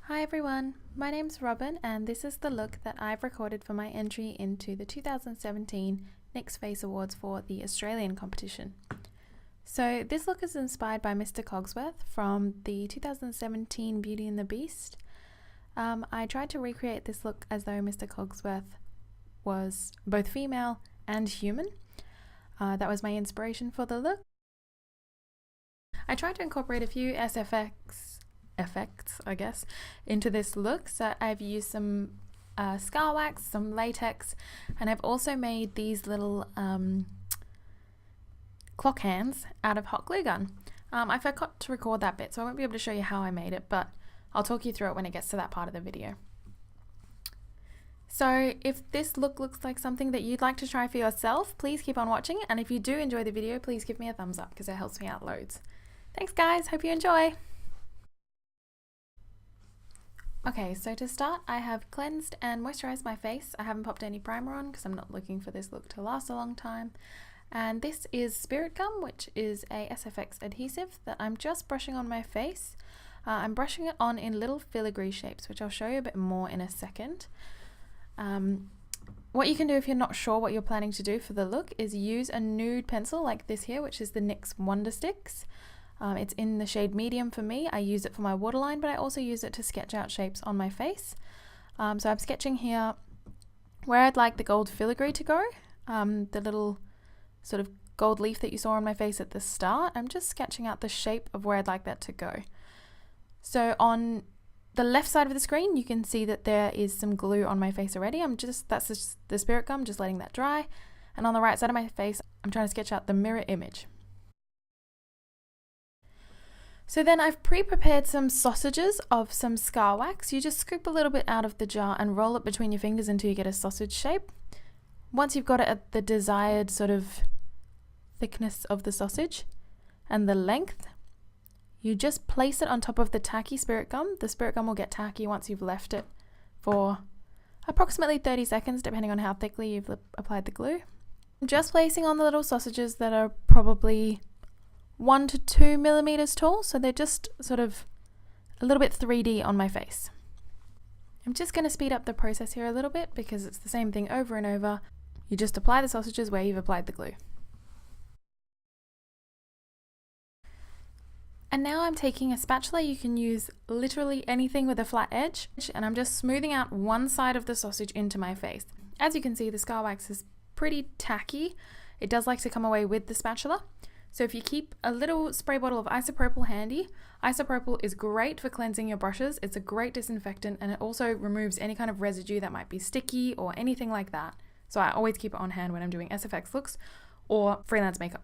Hi everyone, my name's Robyn and this is the look that I've recorded for my entry into the 2017 NYX Face Awards for the Australian competition. So this look is inspired by Mr. Cogsworth from the 2017 Beauty and the Beast. I tried to recreate this look as though Mr. Cogsworth was both female and human. That was my inspiration for the look. I tried to incorporate a few effects, I guess, into this look. So I've used some scar wax, some latex, and I've also made these little clock hands out of hot glue gun. I forgot to record that bit, so I won't be able to show you how I made it, but I'll talk you through it when it gets to that part of the video. So if this look looks like something that you'd like to try for yourself, please keep on watching, and if you do enjoy the video, please give me a thumbs up because it helps me out loads. Thanks guys, hope you enjoy! Okay, so to start, I have cleansed and moisturized my face. I haven't popped any primer on because I'm not looking for this look to last a long time. And this is Spirit Gum, which is a SFX adhesive that I'm just brushing on my face. I'm brushing it on in little filigree shapes, which I'll show you a bit more in a second. What you can do if you're not sure what you're planning to do for the look is use a nude pencil like this here, which is the NYX Wonder Sticks. It's in the shade medium for me. I use it for my waterline, but I also use it to sketch out shapes on my face. So I'm sketching here where I'd like the gold filigree to go, the little sort of gold leaf that you saw on my face at the start. I'm just sketching out the shape of where I'd like that to go. So on the left side of the screen, you can see that there is some glue on my face already. That's just the Spirit Gum, just letting that dry. And on the right side of my face, I'm trying to sketch out the mirror image. So then I've pre-prepared some sausages of some scar wax. You just scoop a little bit out of the jar and roll it between your fingers until you get a sausage shape. Once you've got it at the desired sort of thickness of the sausage and the length, you just place it on top of the tacky Spirit Gum. The Spirit Gum will get tacky once you've left it for approximately 30 seconds, depending on how thickly you've applied the glue. I'm just placing on the little sausages that are probably 1 to 2 millimeters tall, so they're just sort of a little bit 3D on my face. I'm just going to speed up the process here a little bit because it's the same thing over and over. You just apply the sausages where you've applied the glue. And now I'm taking a spatula. You can use literally anything with a flat edge, and I'm just smoothing out one side of the sausage into my face. As you can see, the scar wax is pretty tacky. It does like to come away with the spatula. So if you keep a little spray bottle of isopropyl handy, isopropyl is great for cleansing your brushes. It's a great disinfectant, and it also removes any kind of residue that might be sticky or anything like that. So I always keep it on hand when I'm doing SFX looks or freelance makeup.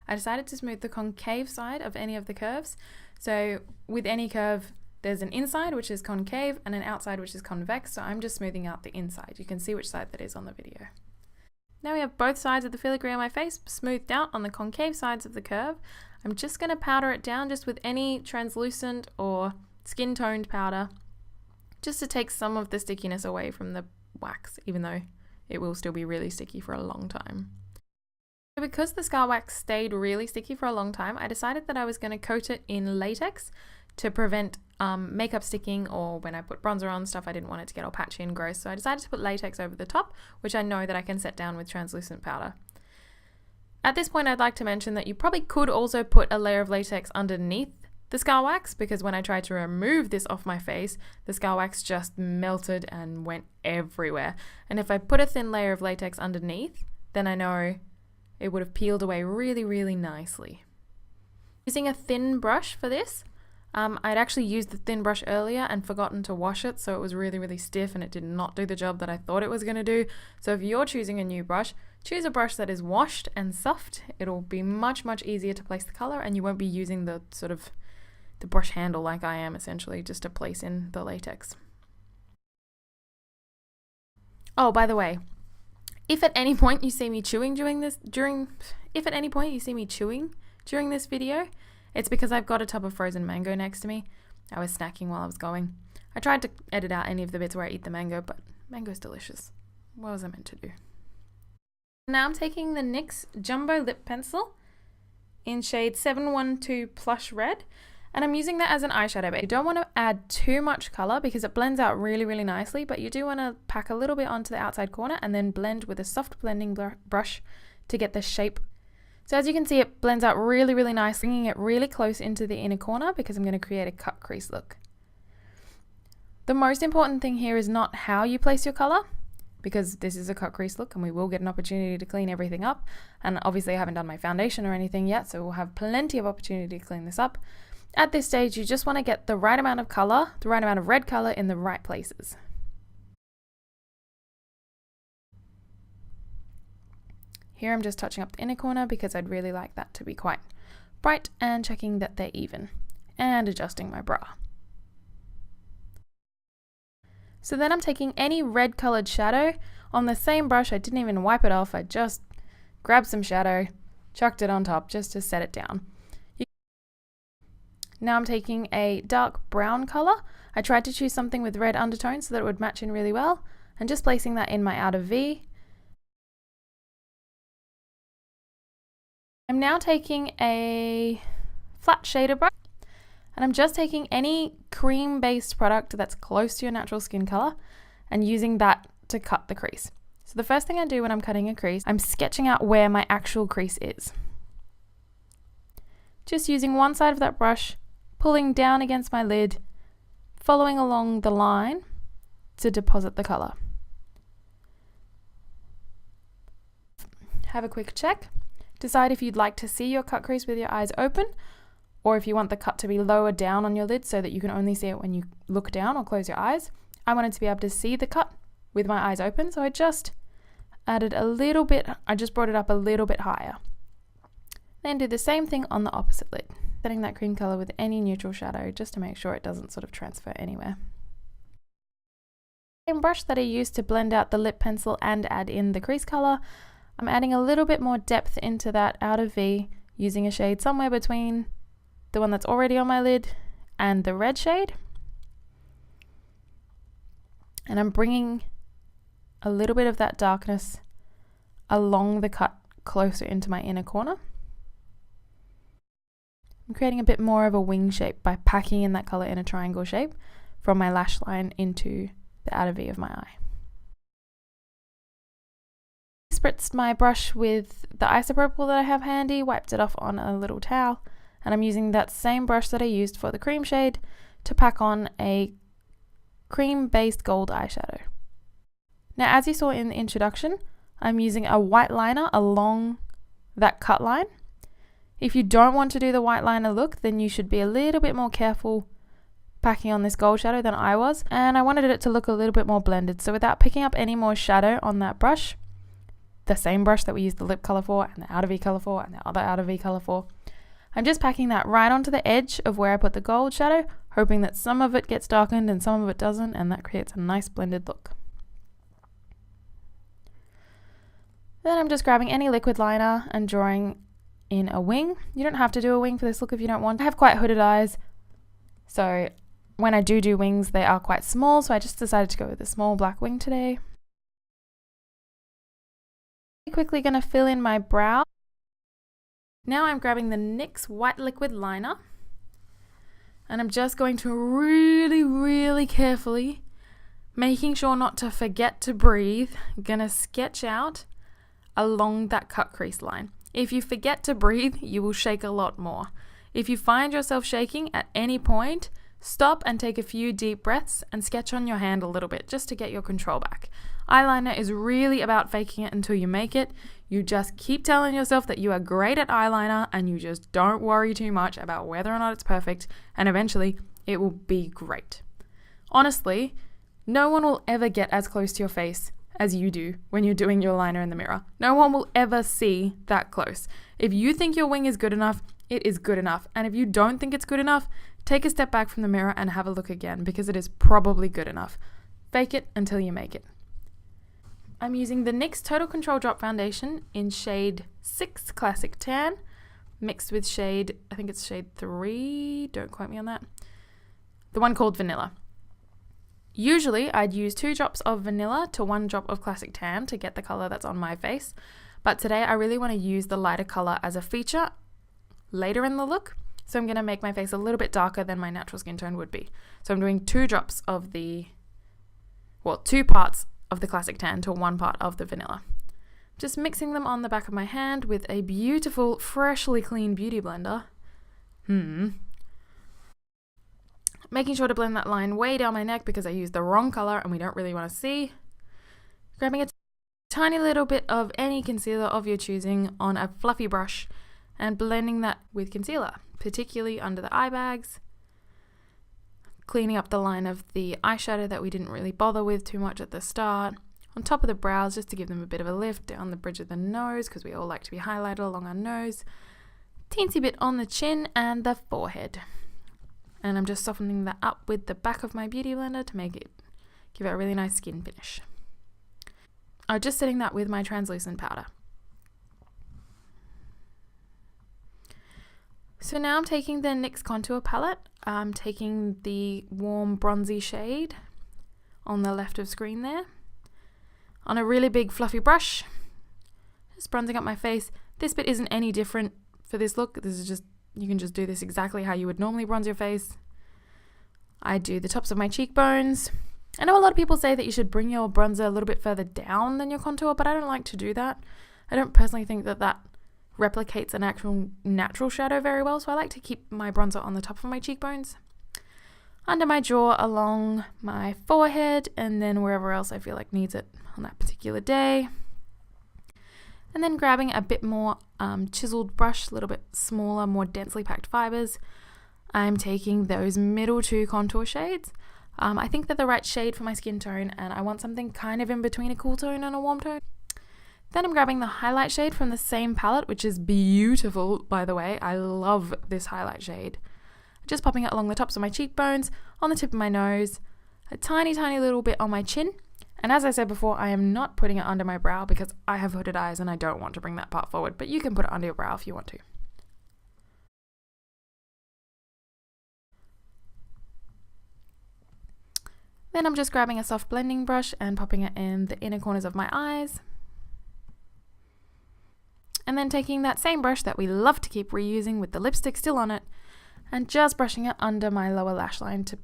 I decided to smooth the concave side of any of the curves. So with any curve, there's an inside which is concave and an outside which is convex. So I'm just smoothing out the inside. You can see which side that is on the video. Now we have both sides of the filigree on my face smoothed out on the concave sides of the curve. I'm just going to powder it down just with any translucent or skin toned powder, just to take some of the stickiness away from the wax, even though it will still be really sticky for a long time. So because the scar wax stayed really sticky for a long time, I decided that I was going to coat it in latex to prevent makeup sticking, or when I put bronzer on stuff, I didn't want it to get all patchy and gross. So I decided to put latex over the top, which I know that I can set down with translucent powder. At this point, I'd like to mention that you probably could also put a layer of latex underneath the scar wax, because when I tried to remove this off my face, the scar wax just melted and went everywhere. And if I put a thin layer of latex underneath, then I know it would have peeled away really, really nicely. Using a thin brush for this, I'd actually used the thin brush earlier and forgotten to wash it, so it was really, really stiff and it did not do the job that I thought it was going to do. So if you're choosing a new brush, choose a brush that is washed and soft. It'll be much, much easier to place the color, and you won't be using the sort of the brush handle like I am, essentially, just to place in the latex. Oh, by the way, if at any point you see me chewing during this video, it's because I've got a tub of frozen mango next to me. I was snacking while I was going. I tried to edit out any of the bits where I eat the mango, but mango's delicious. What was I meant to do? Now I'm taking the NYX Jumbo Lip Pencil in shade 712 Plush Red, And I'm using that as an eyeshadow, but you don't want to add too much color because it blends out really, really nicely, but you do want to pack a little bit onto the outside corner and then blend with a soft blending brush to get the shape. So as you can see, it blends out really, really nice, bringing it really close into the inner corner because I'm going to create a cut crease look. The most important thing here is not how you place your color, because this is a cut crease look and we will get an opportunity to clean everything up. And obviously I haven't done my foundation or anything yet, so we'll have plenty of opportunity to clean this up. At this stage, you just want to get the right amount of color, the right amount of red color in the right places. Here I'm just touching up the inner corner because I'd really like that to be quite bright, and checking that they're even, and adjusting my bra. So then I'm taking any red colored shadow on the same brush. I didn't even wipe it off. I just grabbed some shadow, chucked it on top just to set it down. Now I'm taking a dark brown color. I tried to choose something with red undertones so that it would match in really well, and just placing that in my outer V. I'm now taking a flat shader brush, and I'm just taking any cream based product that's close to your natural skin color and using that to cut the crease. So the first thing I do when I'm cutting a crease, I'm sketching out where my actual crease is. Just using one side of that brush, pulling down against my lid, following along the line to deposit the color. Have a quick check. Decide if you'd like to see your cut crease with your eyes open, or if you want the cut to be lower down on your lid so that you can only see it when you look down or close your eyes. I wanted to be able to see the cut with my eyes open, so I just added a little bit, I just brought it up a little bit higher. Then do the same thing on the opposite lid, setting that cream color with any neutral shadow just to make sure it doesn't sort of transfer anywhere. Same brush that I used to blend out the lip pencil and add in the crease color, I'm adding a little bit more depth into that outer V, using a shade somewhere between the one that's already on my lid and the red shade. And I'm bringing a little bit of that darkness along the cut closer into my inner corner. I'm creating a bit more of a wing shape by packing in that color in a triangle shape from my lash line into the outer V of my eye. Spritzed my brush with the isopropyl that I have handy, wiped it off on a little towel, and I'm using that same brush that I used for the cream shade to pack on a cream based gold eyeshadow. Now, as you saw in the introduction, I'm using a white liner along that cut line. If you don't want to do the white liner look, then you should be a little bit more careful packing on this gold shadow than I was, and I wanted it to look a little bit more blended. So without picking up any more shadow on that brush, the same brush that we used the lip color for and the outer V color for and the other outer V color for, I'm just packing that right onto the edge of where I put the gold shadow, hoping that some of it gets darkened and some of it doesn't, and that creates a nice blended look. Then I'm just grabbing any liquid liner and drawing in a wing. You don't have to do a wing for this look if you don't want. I have quite hooded eyes, so when I do wings, they are quite small, so I just decided to go with a small black wing today. Quickly going to fill in my brow. Now I'm grabbing the NYX white liquid liner, and I'm just going to really carefully, making sure not to forget to breathe, gonna sketch out along that cut crease line. If you forget to breathe, you will shake a lot more. If you find yourself shaking at any point, stop and take a few deep breaths and sketch on your hand a little bit just to get your control back. Eyeliner is really about faking it until you make it. You just keep telling yourself that you are great at eyeliner and you just don't worry too much about whether or not it's perfect, and eventually it will be great. Honestly, no one will ever get as close to your face as you do when you're doing your liner in the mirror. No one will ever see that close. If you think your wing is good enough, it is good enough. And if you don't think it's good enough, take a step back from the mirror and have a look again, because it is probably good enough. Fake it until you make it. I'm using the NYX Total Control Drop Foundation in shade 6 Classic Tan, mixed with shade, I think it's shade 3, don't quote me on that, the one called Vanilla. Usually I'd use 2 drops of vanilla to 1 drop of Classic Tan to get the color that's on my face, but today I really want to use the lighter color as a feature later in the look. So I'm going to make my face a little bit darker than my natural skin tone would be. So I'm doing 2 parts of the classic tan to 1 part of the vanilla. Just mixing them on the back of my hand with a beautiful, freshly clean beauty blender. Making sure to blend that line way down my neck because I used the wrong color and we don't really want to see. Grabbing a tiny little bit of any concealer of your choosing on a fluffy brush and blending that with concealer, particularly under the eye bags. Cleaning up the line of the eyeshadow that we didn't really bother with too much at the start. On top of the brows, just to give them a bit of a lift, down the bridge of the nose because we all like to be highlighted along our nose. Teensy bit on the chin and the forehead. And I'm just softening that up with the back of my beauty blender to give it a really nice skin finish. I'm just setting that with my translucent powder. So now I'm taking the NYX contour palette. I'm taking the warm bronzy shade on the left of screen there. On a really big fluffy brush, just bronzing up my face. This bit isn't any different for this look. This is just, you can just do this exactly how you would normally bronze your face. I do the tops of my cheekbones. I know a lot of people say that you should bring your bronzer a little bit further down than your contour, but I don't like to do that. I don't personally think that that replicates an actual natural shadow very well, so I like to keep my bronzer on the top of my cheekbones, under my jaw, along my forehead, and then wherever else I feel like needs it on that particular day. And then grabbing a bit more chiseled brush, a little bit smaller, more densely packed fibers, I'm taking those middle 2 contour shades. I think they're the right shade for my skin tone, and I want something kind of in between a cool tone and a warm tone. Then I'm grabbing the highlight shade from the same palette, which is beautiful, by the way. I love this highlight shade. Just popping it along the tops of my cheekbones, on the tip of my nose, a tiny, tiny little bit on my chin. And as I said before, I am not putting it under my brow because I have hooded eyes and I don't want to bring that part forward, but you can put it under your brow if you want to. Then I'm just grabbing a soft blending brush and popping it in the inner corners of my eyes. And then taking that same brush that we love to keep reusing with the lipstick still on it and just brushing it under my lower lash line to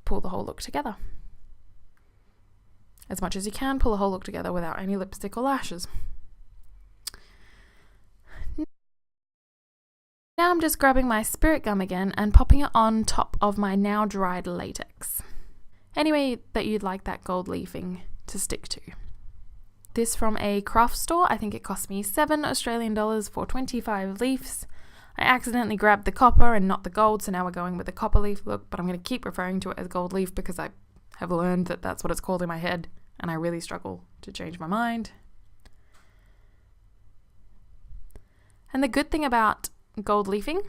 pull the whole look together. As much as you can, pull the whole look together without any lipstick or lashes. Now I'm just grabbing my spirit gum again and popping it on top of my now dried latex. Any way that you'd like that gold leafing to stick to. This from a craft store. I think it cost me $7 Australian for 25 leaves. I accidentally grabbed the copper and not the gold, so now we're going with the copper leaf look, but I'm going to keep referring to it as gold leaf because I have learned that that's what it's called in my head, and I really struggle to change my mind. And the good thing about gold leafing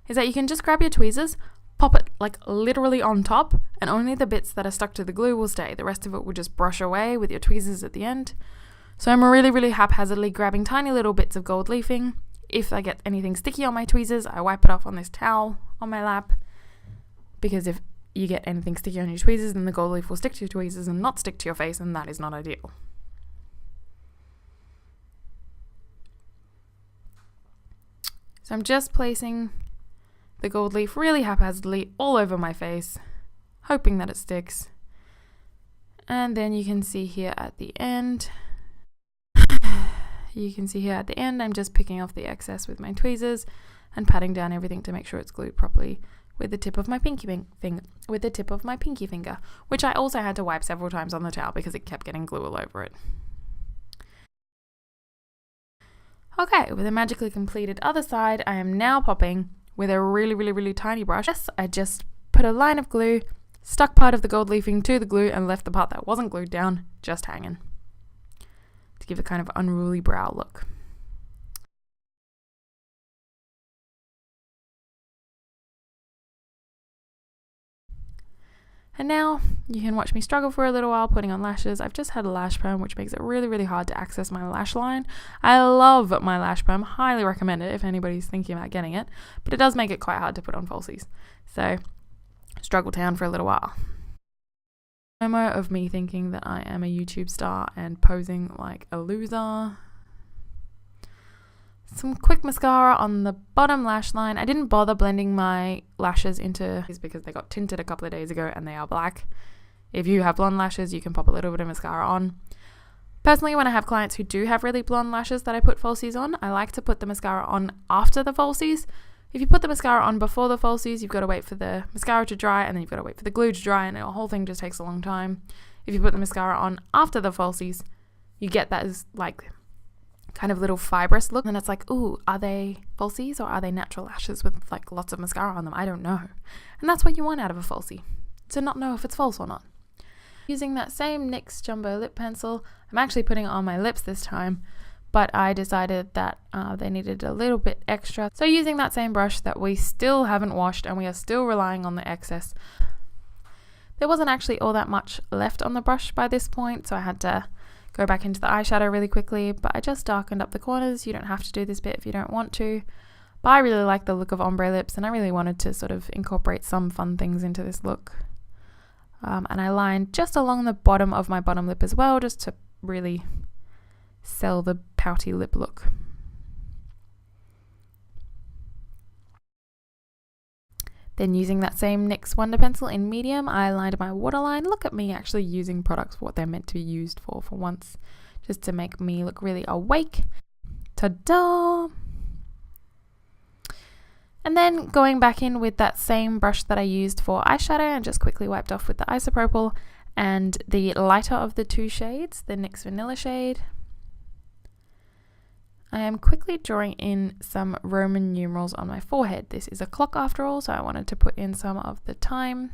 is that you can just grab your tweezers, pop it like literally on top, and only the bits that are stuck to the glue will stay. The rest of it will just brush away with your tweezers at the end. So I'm really haphazardly grabbing tiny little bits of gold leafing. If I get anything sticky on my tweezers, I wipe it off on this towel on my lap, because if you get anything sticky on your tweezers, then the gold leaf will stick to your tweezers and not stick to your face, and that is not ideal. So I'm just placing the gold leaf really haphazardly all over my face, hoping that it sticks. And then you can see here at the end, I'm just picking off the excess with my tweezers and patting down everything to make sure it's glued properly with the tip of my pinky finger, which I also had to wipe several times on the towel because it kept getting glue all over it. Okay, with a magically completed other side, I am now popping with a really tiny brush. Yes, I just put a line of glue, stuck part of the gold leafing to the glue, and left the part that wasn't glued down just hanging to give a kind of unruly brow look. And now you can watch me struggle for a little while putting on lashes. I've just had a lash perm, which makes it really hard to access my lash line. I love my lash perm, highly recommend it if anybody's thinking about getting it, but it does make it quite hard to put on falsies. So struggle town for a little while. Promo of me thinking that I am a YouTube star and posing like a loser. some quick mascara on the bottom lash line. I didn't bother blending my lashes into these because they got tinted a couple of days ago and they are black. If you have blonde lashes, you can pop a little bit of mascara on. Personally, when I have clients who do have really blonde lashes that I put falsies on, I like to put the mascara on after the falsies. If you put the mascara on before the falsies, you've got to wait for the mascara to dry, and then you've got to wait for the glue to dry, and the whole thing just takes a long time. If you put the mascara on after the falsies, you get that as like kind of little fibrous look, and it's like, ooh, are they falsies or are they natural lashes with like lots of mascara on them? I don't know. And that's what you want out of a falsie, to not know if it's false or not. Using that same NYX Jumbo lip pencil, I'm actually putting it on my lips this time, but I decided that they needed a little bit extra. So using that same brush that we still haven't washed and we are still relying on the excess. There wasn't actually all that much left on the brush by this point, so I had to go back into the eyeshadow really quickly, but I just darkened up the corners. You don't have to do this bit if you don't want to, but I really like the look of ombre lips and I really wanted to sort of incorporate some fun things into this look. And I lined just along the bottom of my bottom lip as well, just to really sell the pouty lip look. Then using that same NYX Wonder Pencil in medium, I lined my waterline. Look at me actually using products for what they're meant to be used for once, just to make me look really awake. Ta-da! And then going back in with that same brush that I used for eyeshadow and just quickly wiped off with the isopropyl and the lighter of the two shades, the NYX Vanilla shade. I am quickly drawing in some Roman numerals on my forehead. This is a clock after all, so I wanted to put in some of the time.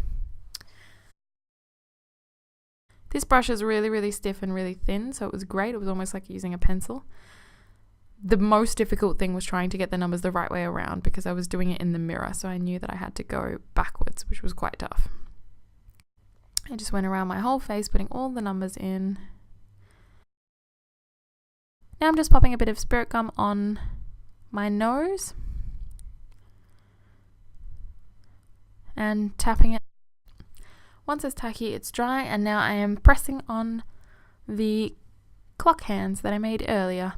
This brush is really, really stiff and really thin, so it was great. It was almost like using a pencil. The most difficult thing was trying to get the numbers the right way around because I was doing it in the mirror, so I knew that I had to go backwards, which was quite tough. I just went around my whole face putting all the numbers in. Now I'm just popping a bit of spirit gum on my nose and tapping it. Once it's tacky, it's dry, and now I am pressing on the clock hands that I made earlier.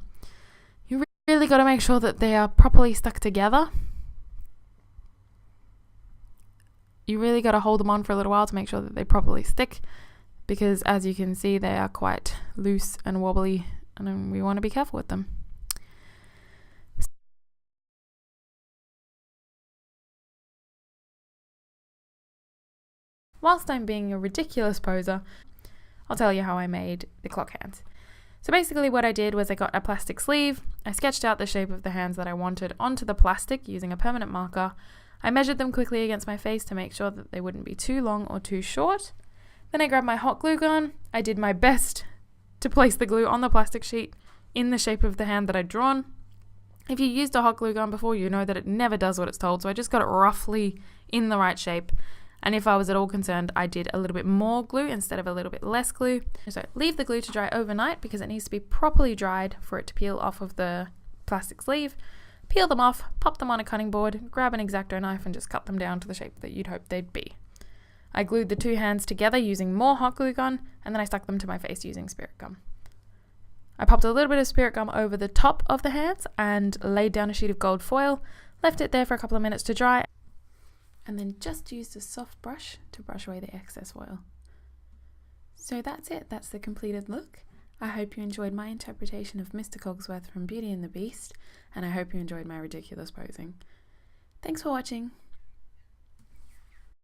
You really got to make sure that they are properly stuck together. You really got to hold them on for a little while to make sure that they properly stick, because as you can see, they are quite loose and wobbly, and we want to be careful with them. Whilst I'm being a ridiculous poser, I'll tell you how I made the clock hands. So basically what I did was I got a plastic sleeve, I sketched out the shape of the hands that I wanted onto the plastic using a permanent marker. I measured them quickly against my face to make sure that they wouldn't be too long or too short. Then I grabbed my hot glue gun. I did my best to place the glue on the plastic sheet in the shape of the hand that I'd drawn. If you used a hot glue gun before, you know that it never does what it's told, so I just got it roughly in the right shape. And if I was at all concerned, I did a little bit more glue instead of a little bit less glue. So leave the glue to dry overnight because it needs to be properly dried for it to peel off of the plastic sleeve. Peel them off, pop them on a cutting board, grab an X-Acto knife and just cut them down to the shape that you'd hope they'd be. I glued the two hands together using more hot glue gun, and then I stuck them to my face using spirit gum. I popped a little bit of spirit gum over the top of the hands and laid down a sheet of gold foil, left it there for a couple of minutes to dry, and then just used a soft brush to brush away the excess oil. So that's it, that's the completed look. I hope you enjoyed my interpretation of Mr. Cogsworth from Beauty and the Beast, and I hope you enjoyed my ridiculous posing. Thanks for watching.